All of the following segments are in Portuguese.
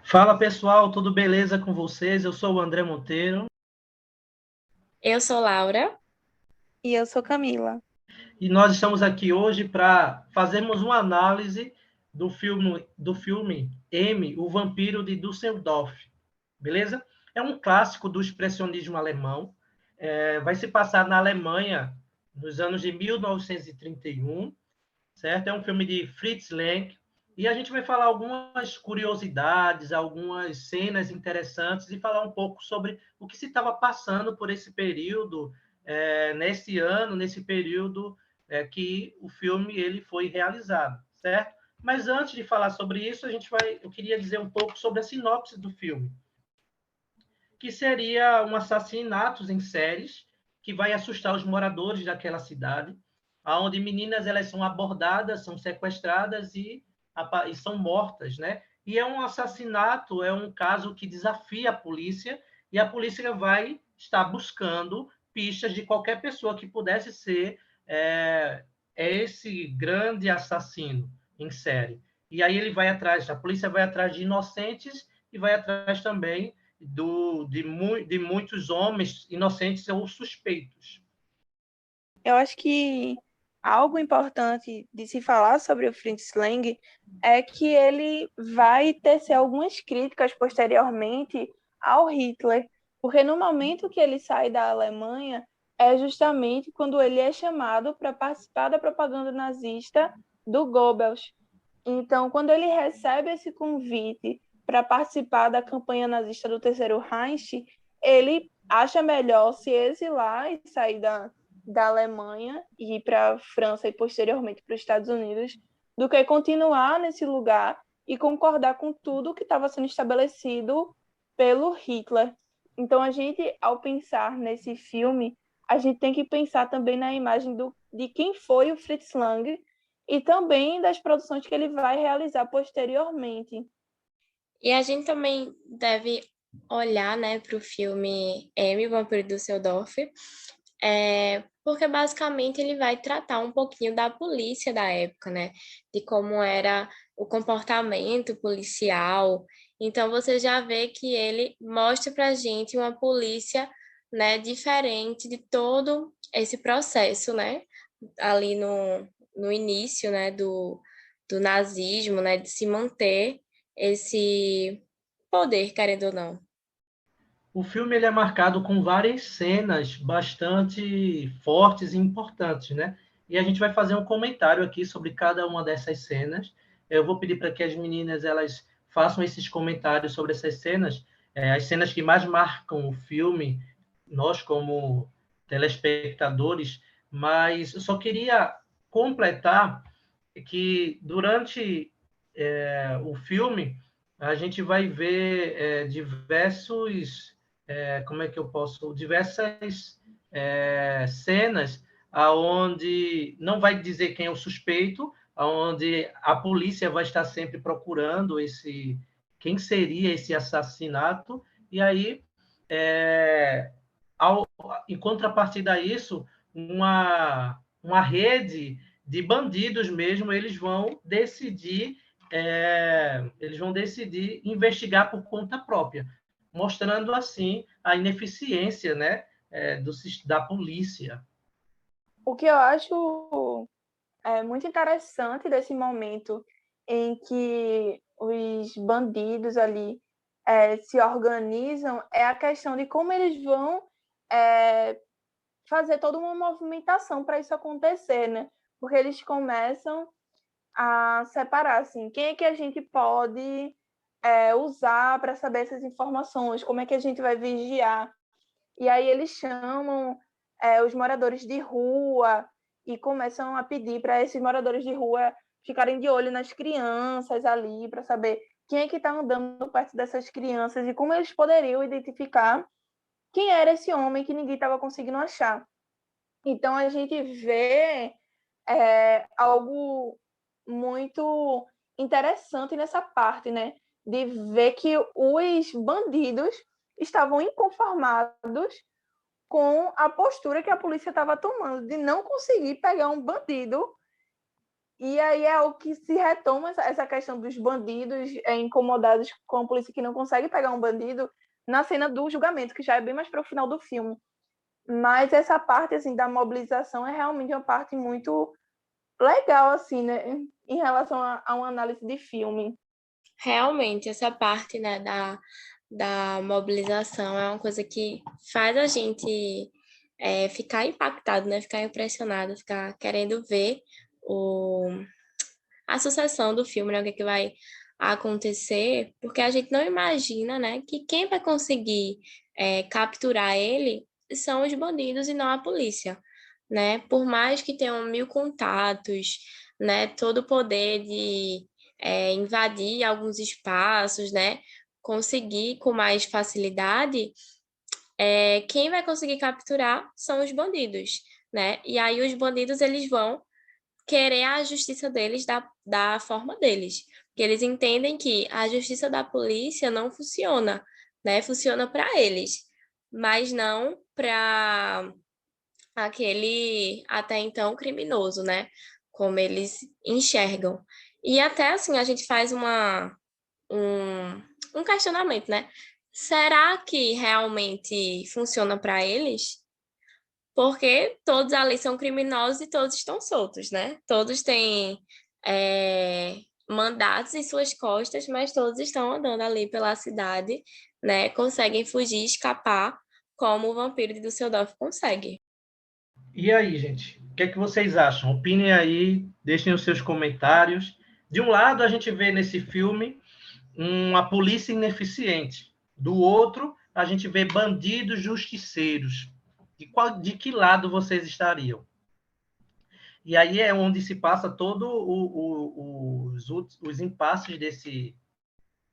Fala pessoal, tudo beleza com vocês? Eu sou o André Monteiro Eu sou Laura. E eu sou Camila. e nós estamos aqui hoje para fazermos uma análise do filme M, O Vampiro de Düsseldorf, beleza? É um clássico do expressionismo alemão, vai se passar na Alemanha nos anos de 1931, certo? É um filme de Fritz Lang e a gente vai falar algumas curiosidades, algumas cenas interessantes e falar um pouco sobre o que se estava passando por esse período, nesse ano, nesse período que o filme ele foi realizado, certo? Mas antes de falar sobre isso, eu queria dizer um pouco sobre a sinopse do filme, que seria um assassinato em séries que vai assustar os moradores daquela cidade, aonde meninas elas são abordadas, são sequestradas e são mortas, né? E é um assassinato, é um caso que desafia a polícia e a polícia vai estar buscando pistas de qualquer pessoa que pudesse ser esse grande assassino em série. E aí a polícia vai atrás de inocentes e vai atrás também de muitos homens inocentes ou suspeitos. Eu acho que algo importante de se falar sobre o Fritz Lang é que ele vai tecer algumas críticas posteriormente ao Hitler, porque no momento que ele sai da Alemanha é justamente quando ele é chamado para participar da propaganda nazista do Goebbels. Então, quando ele recebe esse convite para participar da campanha nazista do Terceiro Reich, ele acha melhor se exilar e sair da Alemanha e ir para a França e posteriormente para os Estados Unidos, do que continuar nesse lugar e concordar com tudo que estava sendo estabelecido pelo Hitler. Então, a gente, ao pensar nesse filme, a gente tem que pensar também na imagem de quem foi o Fritz Lang e também das produções que ele vai realizar posteriormente. E a gente também deve olhar, né, para o filme M, o Vampiro de Düsseldorf, porque basicamente ele vai tratar um pouquinho da polícia da época, né, de como era o comportamento policial. Então você já vê que ele mostra para a gente uma polícia, né, diferente de todo esse processo, né, ali no início, né, do nazismo, né, de se manter esse poder, querendo ou não. O filme ele é marcado com várias cenas bastante fortes e importantes, né? E a gente vai fazer um comentário aqui sobre cada uma dessas cenas. Eu vou pedir para que as meninas elas façam esses comentários sobre essas cenas, as cenas que mais marcam o filme, nós como telespectadores. Mas eu só queria completar que durante o filme a gente vai ver como é que eu posso, diversas cenas aonde não vai dizer quem é o suspeito, aonde a polícia vai estar sempre procurando quem seria esse assassinato e aí é, ao, em contrapartida a isso uma rede de bandidos mesmo eles vão decidir investigar por conta própria, mostrando assim a ineficiência, né, da polícia. O que eu acho muito interessante desse momento em que os bandidos ali se organizam é a questão de como eles vão é, fazer toda uma movimentação para isso acontecer, né? Porque eles começam a separar, assim, quem é que a gente pode usar para saber essas informações, como é que a gente vai vigiar. E aí eles chamam os moradores de rua e começam a pedir para esses moradores de rua ficarem de olho nas crianças ali, para saber quem é que está andando perto dessas crianças e como eles poderiam identificar quem era esse homem que ninguém estava conseguindo achar. Então a gente vê algo muito interessante nessa parte, né? De ver que os bandidos estavam inconformados com a postura que a polícia estava tomando, de não conseguir pegar um bandido E aí é o que se retoma essa questão dos bandidos incomodados com a polícia que não consegue pegar um bandido na cena do julgamento, que já é bem mais para o final do filme. Mas essa parte assim da mobilização é realmente uma parte muito legal assim, né, em relação a uma análise de filme. Realmente, essa parte, né, da mobilização é uma coisa que faz a gente ficar impactado, né, ficar impressionado, ficar querendo ver a sucessão do filme, né, o que é que vai acontecer, porque a gente não imagina, né, que quem vai conseguir capturar ele são os bandidos e não a polícia, né? Por mais que tenham 1000 contatos, né, todo o poder de invadir alguns espaços, né, conseguir com mais facilidade, quem vai conseguir capturar são os bandidos, né? E aí os bandidos eles vão querer a justiça deles da forma deles, porque eles entendem que a justiça da polícia não funciona, né? Funciona para eles, mas não para aquele até então criminoso, né? Como eles enxergam. E até assim a gente faz um questionamento, né? Será que realmente funciona para eles? Porque todos ali são criminosos e todos estão soltos, né? Todos têm mandatos em suas costas, mas todos estão andando ali pela cidade, né? Conseguem fugir, escapar, como o vampiro de Düsseldorf consegue. E aí, gente? O que é que vocês acham? Opinem aí, deixem os seus comentários. De um lado, a gente vê nesse filme uma polícia ineficiente. Do outro, a gente vê bandidos justiceiros. De que lado vocês estariam? E aí é onde se passa todo os impasses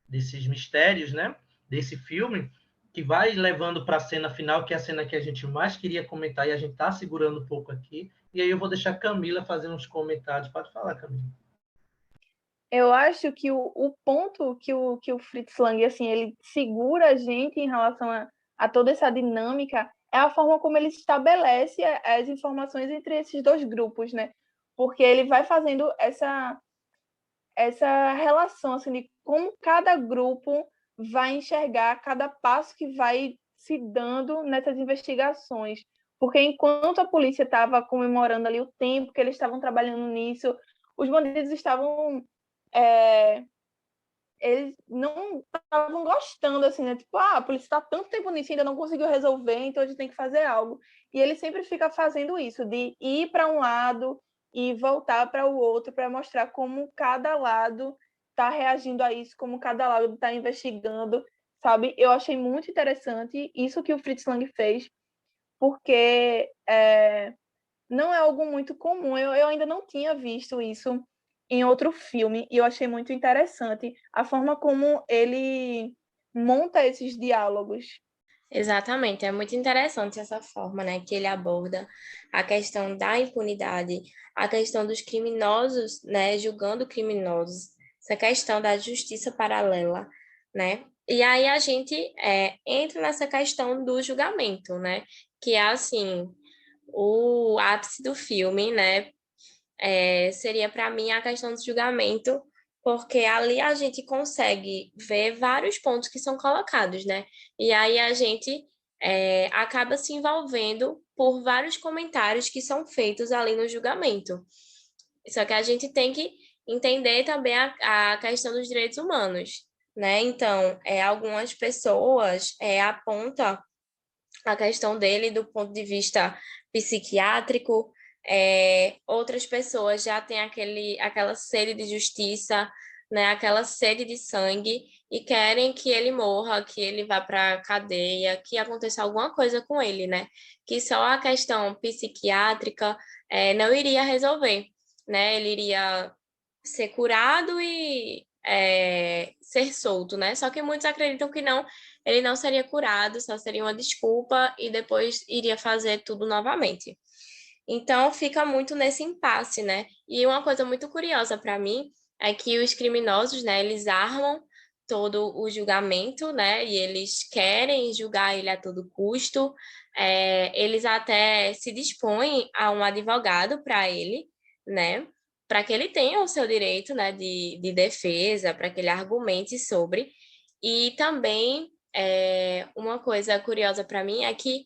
desses mistérios, né? Desse filme, que vai levando para a cena final, que é a cena que a gente mais queria comentar, e a gente está segurando um pouco aqui. E aí eu vou deixar a Camila fazer uns comentários. Pode falar, Camila. Eu acho que o ponto que o Fritz Lang assim, ele segura a gente em relação a toda essa dinâmica é a forma como ele estabelece as informações entre esses dois grupos, né? Porque ele vai fazendo essa relação assim, de como cada grupo vai enxergar cada passo que vai se dando nessas investigações. Porque enquanto a polícia estava comemorando ali o tempo que eles estavam trabalhando nisso, os bandidos estavam eles não estavam gostando, assim, né? Tipo, a polícia está tanto tempo nisso e ainda não conseguiu resolver, então a gente tem que fazer algo. E ele sempre fica fazendo isso, de ir para um lado e voltar para o outro, para mostrar como cada lado está reagindo a isso, como cada lado está investigando, sabe? Eu achei muito interessante isso que o Fritz Lang fez, porque não é algo muito comum. Eu ainda não tinha visto isso em outro filme e eu achei muito interessante a forma como ele monta esses diálogos. Exatamente, é muito interessante essa forma, né, que ele aborda a questão da impunidade, a questão dos criminosos, né, julgando criminosos, essa questão da justiça paralela, né? E aí a gente entra nessa questão do julgamento, né, que é assim o ápice do filme, né? Seria para mim a questão do julgamento, porque ali a gente consegue ver vários pontos que são colocados, né? E aí a gente acaba se envolvendo por vários comentários que são feitos ali no julgamento. Só que a gente tem que entender também a questão dos direitos humanos, né? Então, algumas pessoas apontam a questão dele do ponto de vista psiquiátrico, outras pessoas já têm aquela sede de justiça, né, aquela sede de sangue e querem que ele morra, que ele vá para a cadeia, que aconteça alguma coisa com ele, né? Que só a questão psiquiátrica não iria resolver, né? Ele iria ser curado e ser solto, né? Só que muitos acreditam que não, ele não seria curado, só seria uma desculpa e depois iria fazer tudo novamente. Então fica muito nesse impasse, né? E uma coisa muito curiosa para mim é que os criminosos, né, eles armam todo o julgamento, né? E eles querem julgar ele a todo custo. Eles até se dispõem a um advogado para ele, né? para que ele tenha o seu direito, né, de defesa, para que ele argumente sobre. E também, uma coisa curiosa para mim é que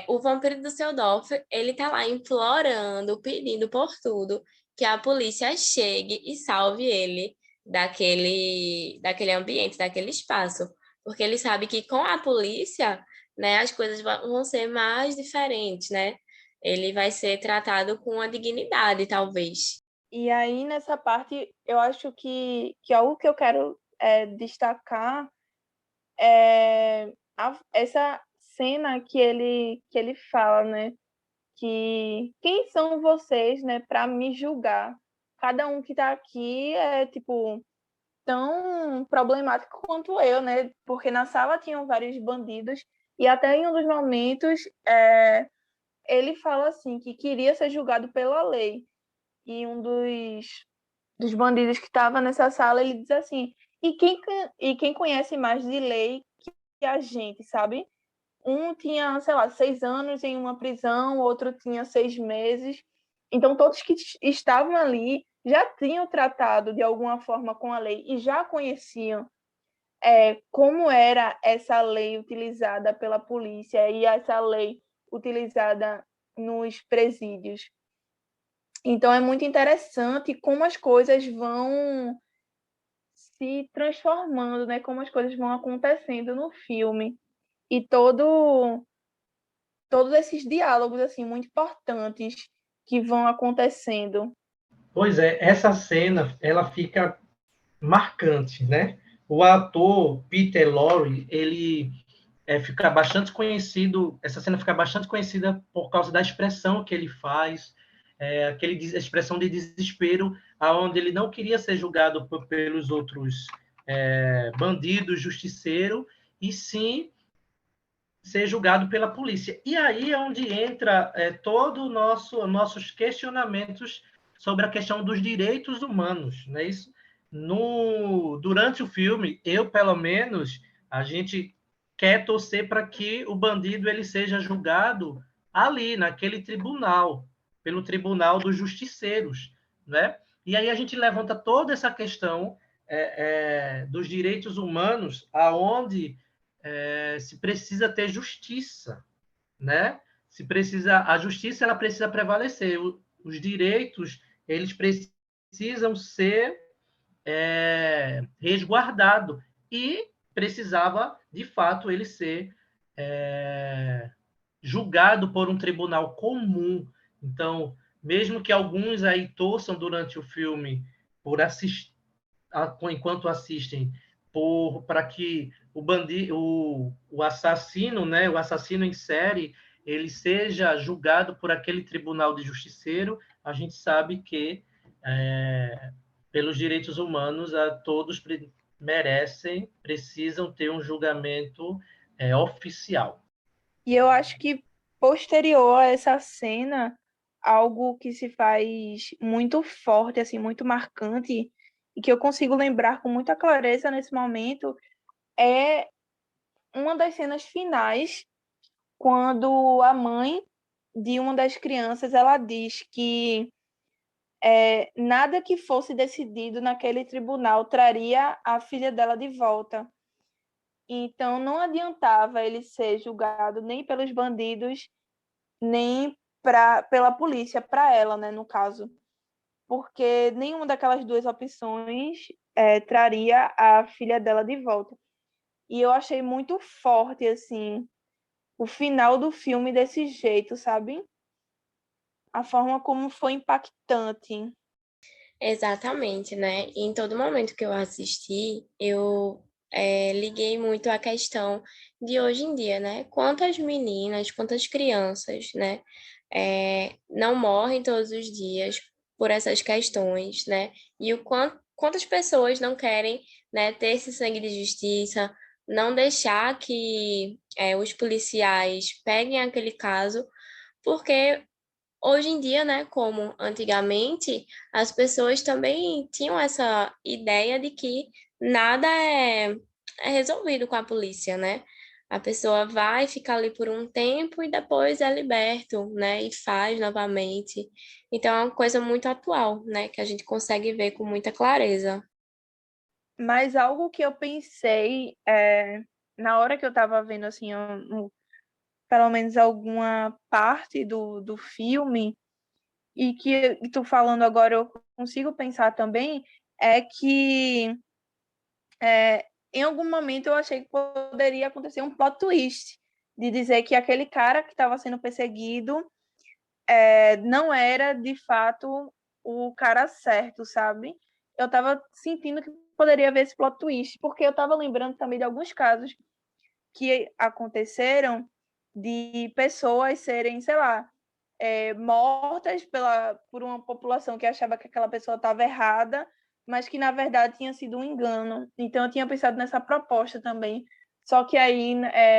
o vampiro do Düsseldorf, ele tá lá implorando, pedindo por tudo, que a polícia chegue e salve ele daquele ambiente, daquele espaço. Porque ele sabe que com a polícia, né, as coisas vão ser mais diferentes, né? Ele vai ser tratado com a dignidade, talvez. E aí, nessa parte, eu acho que algo que eu quero destacar é essa cena que ele fala, né? Que quem são vocês, né, para me julgar? Cada um que está aqui é, tipo, tão problemático quanto eu, né? Porque na sala tinham vários bandidos e até em um dos momentos ele fala assim que queria ser julgado pela lei. E um dos bandidos que estava nessa sala, ele diz assim, e quem conhece mais de lei que a gente, sabe? Um tinha, sei lá, 6 anos em uma prisão, outro tinha 6 meses. Então, todos que estavam ali já tinham tratado de alguma forma com a lei e já conheciam como era essa lei utilizada pela polícia e essa lei utilizada nos presídios. Então, é muito interessante como as coisas vão se transformando, né? Como as coisas vão acontecendo no filme. E todos esses diálogos assim muito importantes que vão acontecendo. Pois é, essa cena, ela fica marcante, né? O ator Peter Lorre, ele fica bastante conhecido, essa cena fica bastante conhecida por causa da expressão que ele faz, aquele expressão de desespero, aonde ele não queria ser julgado pelos outros bandidos, justiceiro, e sim ser julgado pela polícia. E aí é onde entra todo o nossos questionamentos sobre a questão dos direitos humanos, não é isso? Durante o filme, eu, pelo menos, a gente quer torcer para que o bandido ele seja julgado ali, naquele tribunal, pelo tribunal dos justiceiros, né? E aí a gente levanta toda essa questão dos direitos humanos, aonde se precisa ter justiça, né? A justiça ela precisa prevalecer, os direitos eles precisam ser resguardados e precisava de fato ele ser julgado por um tribunal comum. Então, mesmo que alguns aí torçam durante o filme por assistir, enquanto assistem, para que o assassino, né, o assassino em série, ele seja julgado por aquele tribunal de justiceiro, a gente sabe que pelos direitos humanos todos merecem, precisam ter um julgamento oficial. E eu acho que posterior a essa cena, algo que se faz muito forte, assim, muito marcante, e que eu consigo lembrar com muita clareza nesse momento, é uma das cenas finais, quando a mãe de uma das crianças, ela diz que nada que fosse decidido naquele tribunal traria a filha dela de volta. Então, não adiantava ele ser julgado nem pelos bandidos, nem pela polícia, para ela, né, no caso. Porque nenhuma daquelas duas opções traria a filha dela de volta. E eu achei muito forte, assim, o final do filme desse jeito, sabe? A forma como foi impactante. Exatamente, né? E em todo momento que eu assisti, eu liguei muito à questão de hoje em dia, né? Quantas meninas, quantas crianças, né? Não morrem todos os dias por essas questões, né? E quantas pessoas não querem, né, ter esse sangue de justiça, não deixar que os policiais peguem aquele caso, porque hoje em dia, né, como antigamente, as pessoas também tinham essa ideia de que nada é resolvido com a polícia, né? A pessoa vai ficar ali por um tempo e depois é liberto, né? E faz novamente. Então é uma coisa muito atual, né? Que a gente consegue ver com muita clareza. Mas algo que eu pensei na hora que eu estava vendo assim, pelo menos alguma parte do filme, e que tu falando agora eu consigo pensar também, é que em algum momento eu achei que poderia acontecer um plot twist, de dizer que aquele cara que estava sendo perseguido não era, de fato, o cara certo, sabe? Eu estava sentindo que poderia haver esse plot twist, porque eu estava lembrando também de alguns casos que aconteceram de pessoas serem, sei lá, mortas por uma população que achava que aquela pessoa estava errada, mas que na verdade tinha sido um engano. Então eu tinha pensado nessa proposta também, só que aí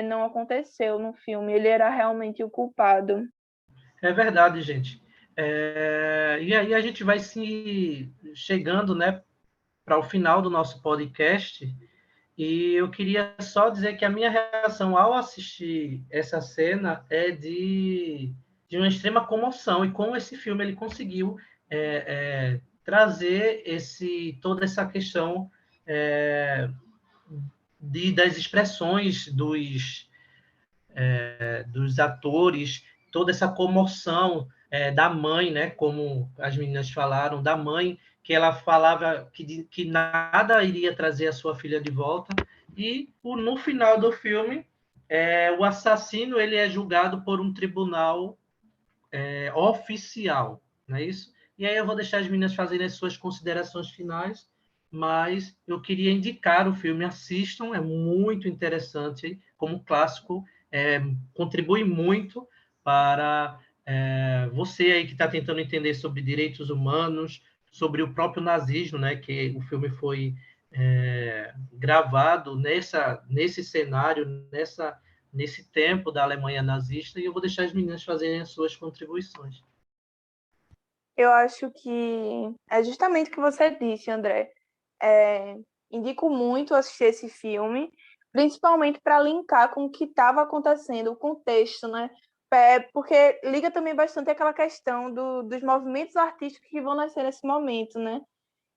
não aconteceu no filme, ele era realmente o culpado. É verdade, gente. E aí a gente vai se chegando, né, para o final do nosso podcast. E eu queria só dizer que a minha reação ao assistir essa cena é de uma extrema comoção, e como esse filme ele conseguiu trazer toda essa questão das expressões dos atores, toda essa comoção da mãe, né, como as meninas falaram, da mãe, que ela falava que nada iria trazer a sua filha de volta, e no final do filme, o assassino ele é julgado por um tribunal oficial, não é isso? E aí eu vou deixar as meninas fazerem as suas considerações finais, mas eu queria indicar o filme, assistam, é muito interessante, como clássico, contribui muito para você aí que está tentando entender sobre direitos humanos, sobre o próprio nazismo, né, que o filme foi gravado nesse cenário, nesse tempo da Alemanha nazista, e eu vou deixar as meninas fazerem as suas contribuições. Eu acho que é justamente o que você disse, André. Indico muito assistir esse filme, principalmente para linkar com o que estava acontecendo, o contexto, né? Porque liga também bastante aquela questão dos movimentos artísticos que vão nascer nesse momento, né?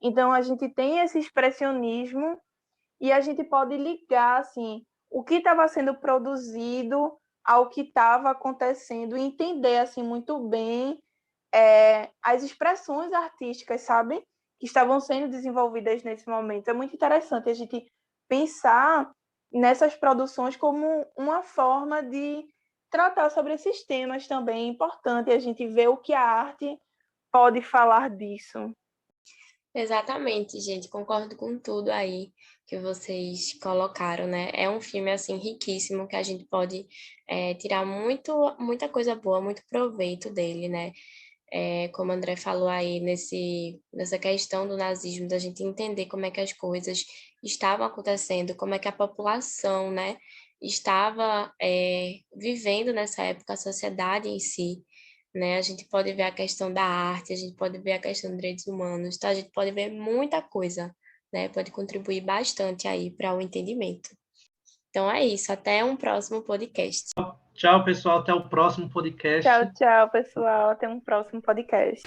Então, a gente tem esse expressionismo e a gente pode ligar, assim, o que estava sendo produzido ao que estava acontecendo e entender, assim, muito bem as expressões artísticas, sabe? Que estavam sendo desenvolvidas nesse momento. É muito interessante a gente pensar nessas produções como uma forma de tratar sobre esses temas também. É importante a gente ver o que a arte pode falar disso. Exatamente, gente, concordo com tudo aí que vocês colocaram, né? É um filme, assim, riquíssimo, que a gente pode tirar muita coisa boa, muito proveito dele, né? Como o André falou aí, nessa questão do nazismo, da gente entender como é que as coisas estavam acontecendo, como é que a população, né, estava vivendo nessa época, a sociedade em si, né? A gente pode ver a questão da arte, a gente pode ver a questão dos direitos humanos, tá? A gente pode ver muita coisa, né? Pode contribuir bastante aí para o entendimento. Então é isso, até um próximo podcast. Tchau, pessoal, até o próximo podcast. Tchau, tchau, pessoal. Até um próximo podcast.